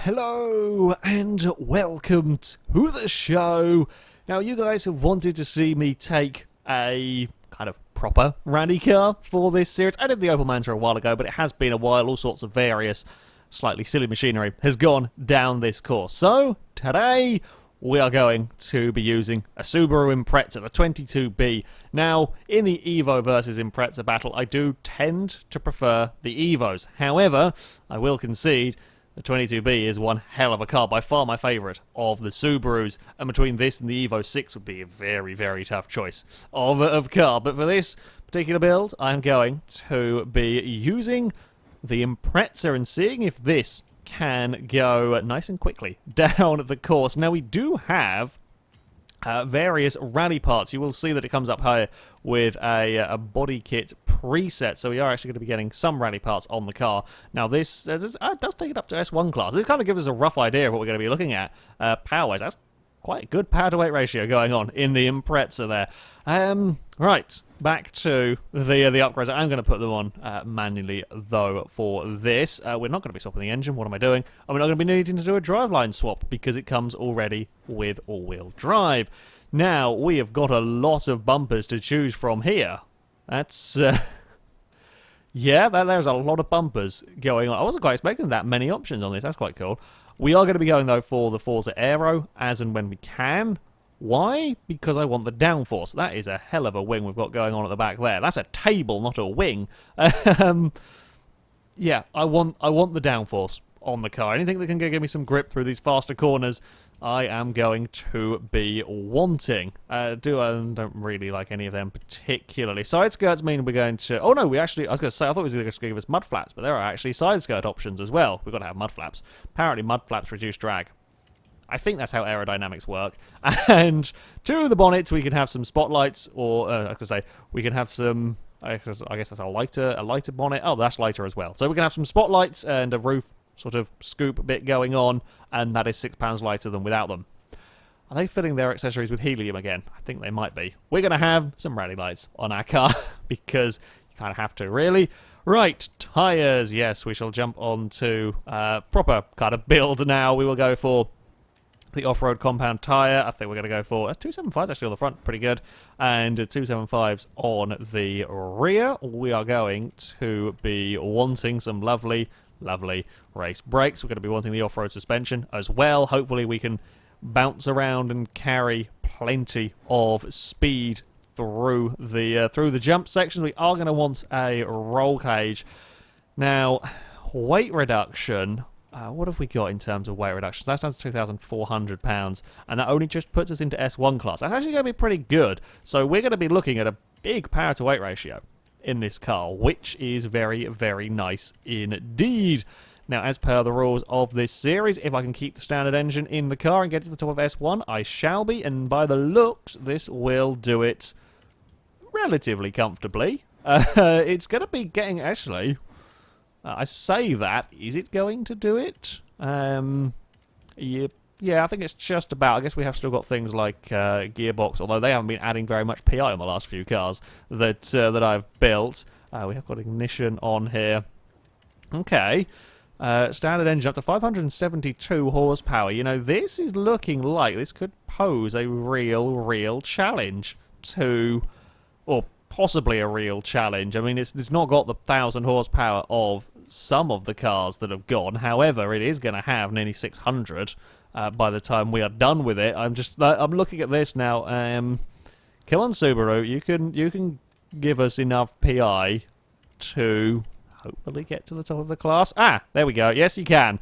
Hello and welcome to the show. Now, you guys have wanted to see me take a kind of proper rally car for this series. I did the Opel Manta a while ago, but it has been a while. All sorts of various slightly silly machinery has gone down this course. So, today we are going to be using a Subaru Impreza, the 22B. Now, in the Evo versus Impreza battle, I do tend to prefer the Evos. However, I will concede the 22B is one hell of a car, by far my favourite of the Subarus, and between this and the Evo 6 would be a very, very tough choice of car. But for this particular build, I'm going to be using the Impreza and seeing if this can go nice and quickly down the course. Now, we do have various rally parts. You will see that it comes up here with a body kit preset, so we are actually going to be getting some rally parts on the car. Now, this does take it up to S1 class. This kind of gives us a rough idea of what we're going to be looking at power-wise. That's quite a good power-to-weight ratio going on in the Impreza there. Right, back to the upgrades. I'm going to put them on manually, though, for this. We're not going to be swapping the engine. What am I doing? And we're not going to be needing to do a driveline swap because it comes already with all-wheel drive. Now, we have got a lot of bumpers to choose from here. That's... yeah, there's a lot of bumpers going on. I wasn't quite expecting that many options on this. That's quite cool. We are going to be going, though, for the Forza Aero as and when we can. Why? Because I want the downforce. That is a hell of a wing we've got going on at the back there. That's a table, not a wing. Yeah, I want the downforce on the car. Anything that can give me some grip through these faster corners, I am going to be wanting. I don't really like any of them particularly. Side skirts mean we're going to... Oh no, I was going to say, I thought it was going to give us mud flaps, but there are actually side skirt options as well. We've got to have mud flaps. Apparently mud flaps reduce drag. I think that's how aerodynamics work. And to the bonnet, we can have some spotlights, or I was going to say, we can have some... I guess that's a lighter bonnet. Oh, that's lighter as well. So we can have some spotlights and a roof sort of scoop bit going on, and that is £6 lighter than without them. Are they filling their accessories with helium again? I think they might be. We're going to have some rally lights on our car, because you kind of have to, really. Right, tyres. Yes, we shall jump on to proper kind of build now. We will go for the off-road compound tyre. I think we're going to go for 275s actually on the front, pretty good, and 275s on the rear. We are going to be wanting some lovely race brakes. We're going to be wanting the off-road suspension as well. Hopefully we can bounce around and carry plenty of speed through the jump sections. We are going to want a roll cage. Now, weight reduction. What have we got in terms of weight reduction? That's down to £2,400, and that only just puts us into S1 class. That's actually going to be pretty good. So we're going to be looking at a big power-to-weight ratio in this car, which is very, very nice indeed. Now, as per the rules of this series, if I can keep the standard engine in the car and get to the top of S1, I shall be, and by the looks, this will do it relatively comfortably. It's going to be getting, actually... I say that. Is it going to do it? Yeah, I think it's just about. I guess we have still got things like gearbox, although they haven't been adding very much PI on the last few cars that I've built. We have got ignition on here. Okay. Standard engine up to 572 horsepower. You know, this is looking like this could pose a real challenge to... or possibly a real challenge. I mean, it's not got the 1,000 horsepower of some of the cars that have gone. However, it is going to have nearly 600 by the time we are done with it. I'm looking at this now. Come on, Subaru, you can give us enough PI to hopefully get to the top of the class. Ah, there we go. Yes, you can.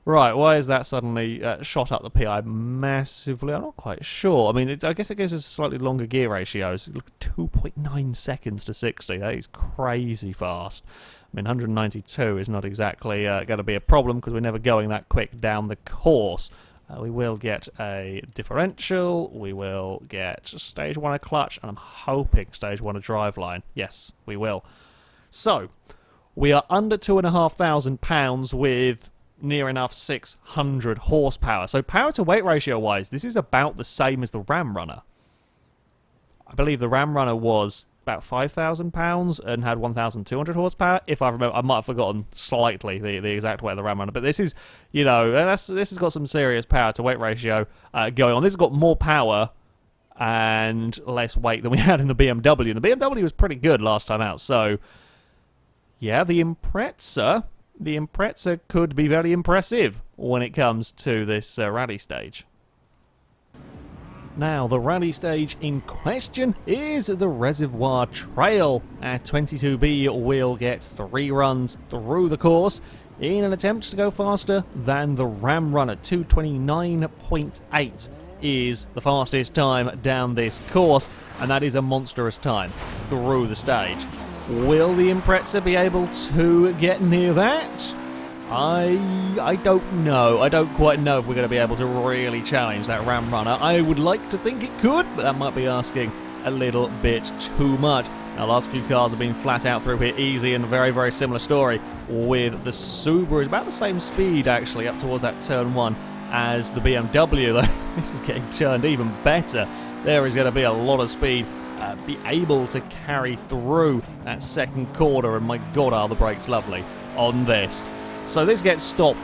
Right, why is that suddenly shot up the PI massively? I'm not quite sure. I mean, I guess it gives us slightly longer gear ratios. Look at 2.9 seconds to 60. That is crazy fast. I mean, 192 is not exactly going to be a problem because we're never going that quick down the course. We will get a differential. We will get stage 1 a clutch, and I'm hoping stage 1 a driveline. Yes, we will. So, we are under £2,500 with near enough 600 horsepower. So power to weight ratio wise, this is about the same as the Ram Runner. I believe the Ram Runner was about £5,000 and had 1,200 horsepower. If I remember, I might have forgotten slightly the exact weight of the Ram Runner, but this is, you know, this has got some serious power to weight ratio going on. This has got more power and less weight than we had in the BMW, and the BMW was pretty good last time out. So yeah, the Impreza could be very impressive when it comes to this rally stage. Now, the rally stage in question is the Reservoir Trail. Our 22B will get 3 runs through the course in an attempt to go faster than the Ram Runner. 2:29.8 is the fastest time down this course, and that is a monstrous time through the stage. Will the Impreza be able to get near that? I don't know. I don't quite know if we're going to be able to really challenge that Ram Runner. I would like to think it could, but that might be asking a little bit too much. Now, last few cars have been flat out through here easy, and very, very similar story with the Subaru. It's about the same speed, actually, up towards that turn 1 as the BMW, though. This is getting turned even better. There is going to be a lot of speed. Be able to carry through that second corner, and my god, are the brakes lovely on this. So this gets stopped,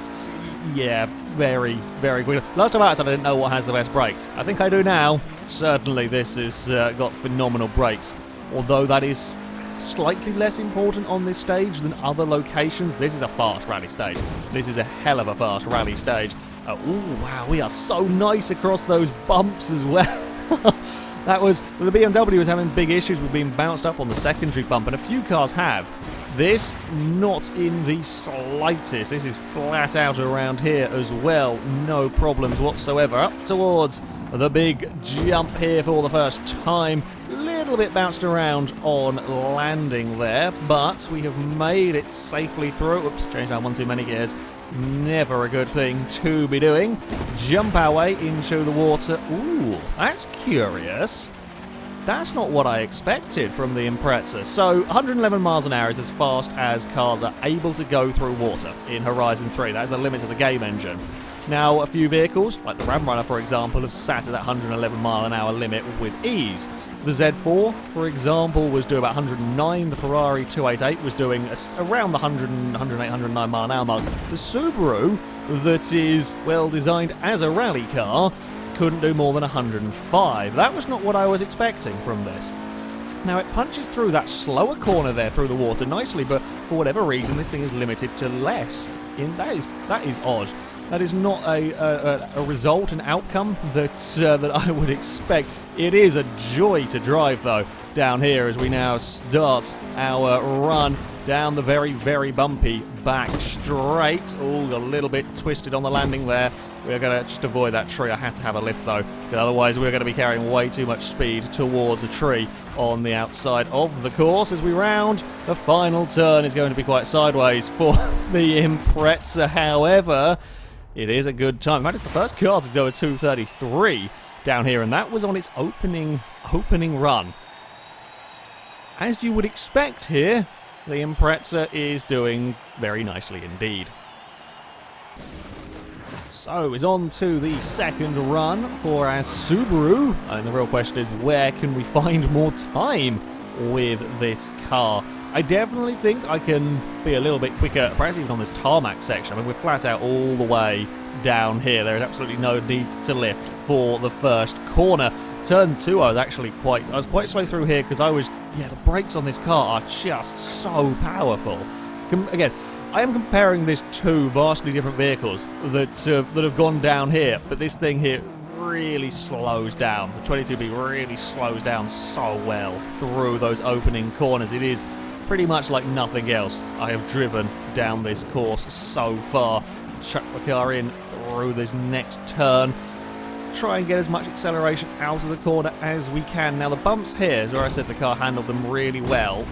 yeah, very, very quickly. Last time I said I didn't know what has the best brakes. I think I do now. Certainly this has got phenomenal brakes, although that is slightly less important on this stage than other locations. This is a fast rally stage. This is a hell of a fast rally stage. Ooh, wow, we are so nice across those bumps as well. The BMW was having big issues with being bounced up on the secondary bump, and a few cars have. This, not in the slightest. This is flat out around here as well. No problems whatsoever. Up towards the big jump here for the first time. Little bit bounced around on landing there, but we have made it safely through. Oops, changed down one too many gears. Never a good thing to be doing. Jump our way into the water. Ooh, that's curious. That's not what I expected from the Impreza. So 111 miles an hour is as fast as cars are able to go through water in Horizon 3. That is the limit of the game engine. Now, a few vehicles, like the Ram Runner, for example, have sat at that 111 mile an hour limit with ease. The Z4, for example, was doing about 109. The Ferrari 288 was doing around the 108, 109 mile an hour mark. The Subaru, that is, well, designed as a rally car, couldn't do more than 105. That was not what I was expecting from this. Now, it punches through that slower corner there through the water nicely, but for whatever reason, this thing is limited to less. That is odd. That is not a result, an outcome that I would expect. It is a joy to drive, though, down here as we now start our run down the very, very bumpy back straight. Oh, a little bit twisted on the landing there. We're going to just avoid that tree. I had to have a lift, though, because otherwise we're going to be carrying way too much speed towards a tree on the outside of the course. As we round, the final turn is going to be quite sideways for the Impreza. However, it is a good time. In fact, it's the first car to go a 2:33 down here, and that was on its opening run. As you would expect here, the Impreza is doing very nicely indeed. So it's on to the second run for our Subaru, and the real question is, where can we find more time with this car? I definitely think I can be a little bit quicker, perhaps even on this tarmac section. I mean, we're flat out all the way down here. There is absolutely no need to lift for the first corner. Turn 2, I was quite slow through here because the brakes on this car are just so powerful. Again, I am comparing this to vastly different vehicles that have gone down here, but this thing here really slows down. The 22B really slows down so well through those opening corners. It is pretty much like nothing else I have driven down this course so far. Chuck the car in through this next turn. Try and get as much acceleration out of the corner as we can. Now the bumps here, as I said, the car handled them really well.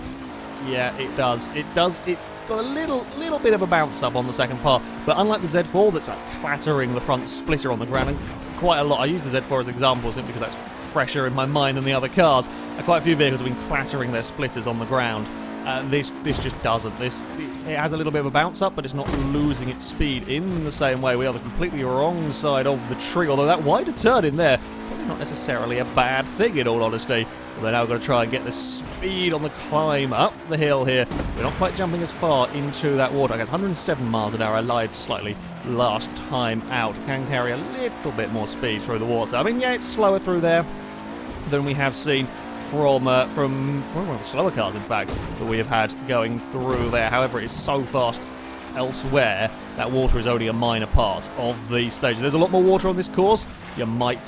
Yeah, it does. It got a little bit of a bounce up on the second part, but unlike the Z4 that's like clattering the front splitter on the ground, and quite a lot. I use the Z4 as an example simply because that's fresher in my mind than the other cars. Quite a few vehicles have been clattering their splitters on the ground. This just doesn't. It has a little bit of a bounce up, but it's not losing its speed in the same way. We are the completely wrong side of the tree, although that wider turn in there, probably not necessarily a bad thing in all honesty. But they're now going to try and get the speed on the climb up the hill here. We're not quite jumping as far into that water. I guess 107 miles an hour. I lied slightly last time out. Can carry a little bit more speed through the water. I mean, yeah, it's slower through there than we have seen from one of the slower cars, in fact, that we have had going through there. However, it is so fast elsewhere that water is only a minor part of the stage. There's a lot more water on this course. You might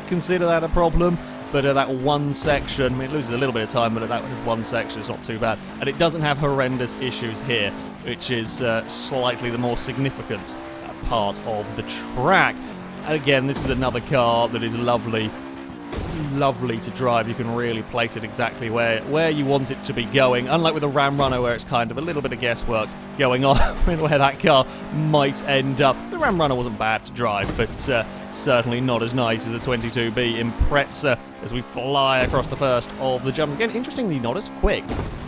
consider that a problem, but that one section, I mean, it loses a little bit of time, but that one section is not too bad. And it doesn't have horrendous issues here, which is slightly the more significant part of the track. And again, this is another car that is lovely to drive. You can really place it exactly where you want it to be going, unlike with a Ram Runner where it's kind of a little bit of guesswork going on in where that car might end up. The Ram Runner wasn't bad to drive, but certainly not as nice as a 22B Impreza as we fly across the first of the jumps. Again, interestingly not as quick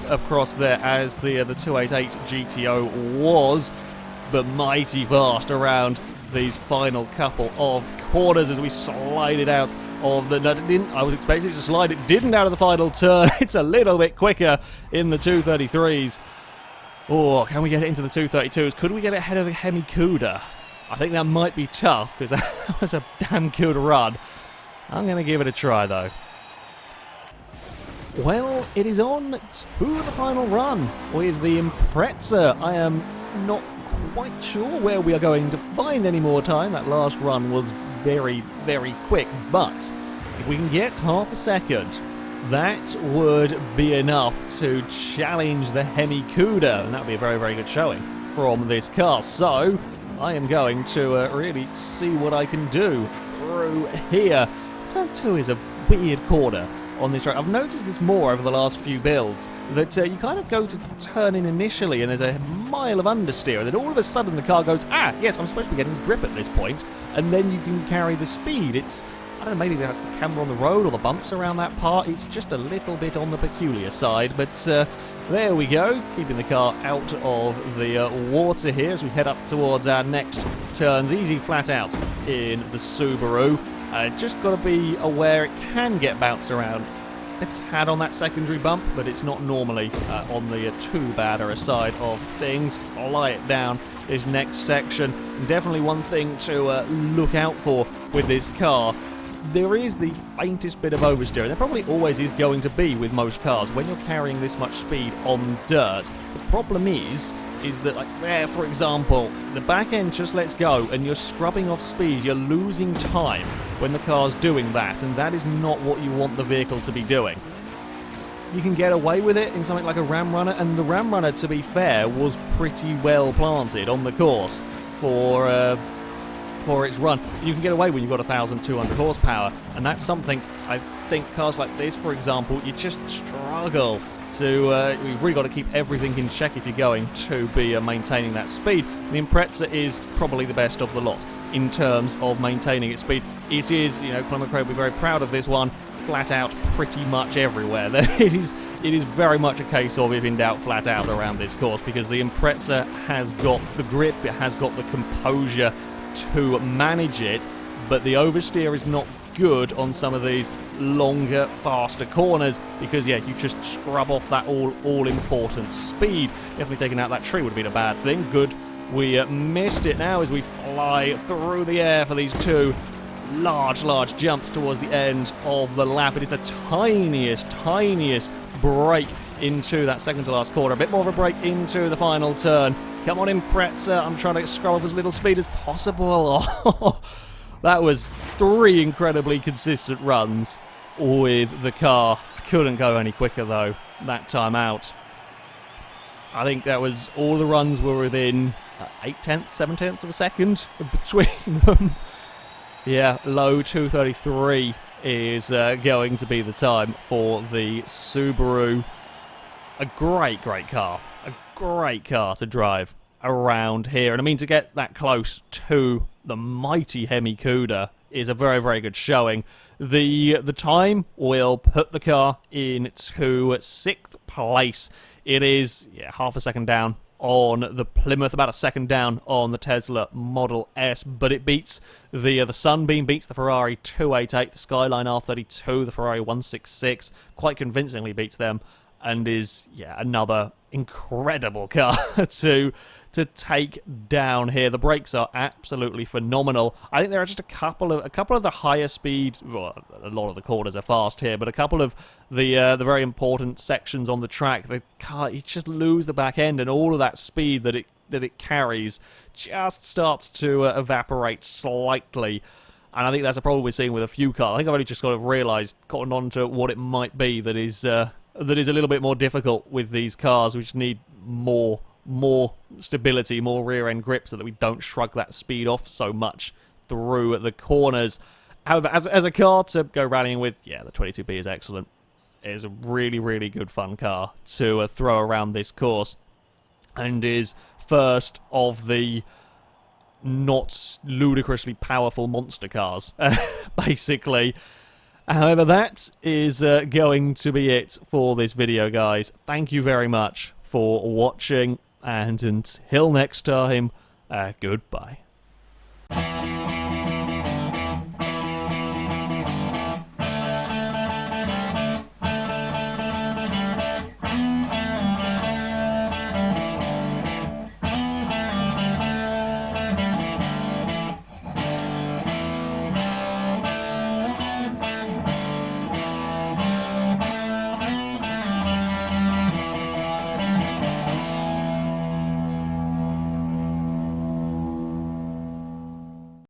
across there as the 288 GTO was, but mighty fast around these final couple of corners as we slide it out of the... I was expecting it to slide, it didn't out of the final turn. It's a little bit quicker in the 233s. Oh, can we get it into the 232s? Could we get it ahead of the Hemi Cuda? I think that might be tough, because that was a damn good run. I'm going to give it a try, though. Well, it is on to the final run with the Impreza. I am not quite sure where we are going to find any more time. That last run was very, very quick, but if we can get half a second, that would be enough to challenge the Hemi Cuda, and that would be a very, very good showing from this car. So I am going to really see what I can do through here. Turn 2 is a weird corner on this track. I've noticed this more over the last few builds, that you kind of go to turn in initially and there's a mile of understeer, and then all of a sudden the car goes, yes, I'm supposed to be getting grip at this point, and then you can carry the speed. It's, I don't know, maybe that's the camber on the road or the bumps around that part. It's just a little bit on the peculiar side, but there we go, keeping the car out of the water here as we head up towards our next turns. Easy flat out in the Subaru. Just got to be aware it can get bounced around a tad on that secondary bump, but it's not normally on the too bad or a side of things. Fly it down this next section. And definitely one thing to look out for with this car. There is the faintest bit of oversteer, and there probably always is going to be with most cars when you're carrying this much speed on dirt. The problem is that, like there, for example, the back end just lets go and you're scrubbing off speed, you're losing time when the car's doing that, and that is not what you want the vehicle to be doing. You can get away with it in something like a Ram Runner, and the Ram Runner, to be fair, was pretty well planted on the course for its run. You can get away when you've got 1,200 horsepower, and that's something I think cars like this, for example, you just struggle to, you've really got to keep everything in check if you're going to be maintaining that speed. The Impreza is probably the best of the lot in terms of maintaining its speed. It is, Colin McRae will be very proud of this one, flat out pretty much everywhere. It is very much a case of, if in doubt, flat out around this course, because the Impreza has got the grip, it has got the composure to manage it, but the oversteer is not good on some of these longer, faster corners, because you just scrub off that all-important speed. Definitely taking out that tree would have been a bad thing. Good, we missed it now as we fly through the air for these two large jumps towards the end of the lap. It is the tiniest break into that second to last corner. A bit more of a break into the final turn. Come on, Impreza. I'm trying to scroll off as little speed as possible. That was 3 incredibly consistent runs with the car. Couldn't go any quicker, though, that time out. I think that was all the runs were within 8/10, 7/10 of a second between them. Yeah, low 233 is going to be the time for the Subaru. A great car. A great car to drive around here. And I mean, to get that close to the mighty Hemi Cuda is a very, very good showing. The time will put the car into 6th place. It is half a second down on the Plymouth, about a second down on the Tesla Model S, but it beats the Sunbeam, beats the Ferrari 288, the Skyline R32, the Ferrari 166, quite convincingly beats them, and is, yeah, another incredible car to take down here. The brakes are absolutely phenomenal. I think there are just a couple of the higher speed, well, a lot of the corners are fast here, but a couple of the very important sections on the track, the car, you just lose the back end, and all of that speed that it carries just starts to evaporate slightly. And I think that's a problem we're seeing with a few cars. I think I've only just kind of realised, gotten on to what it might be that is a little bit more difficult with these cars, which need more stability, more rear-end grip, so that we don't shrug that speed off so much through the corners. However, as a car to go rallying with, yeah, the 22B is excellent. It is a really, really good fun car to throw around this course, and is first of the not ludicrously powerful monster cars, basically. However, that is going to be it for this video, guys. Thank you very much for watching, and until next time, goodbye.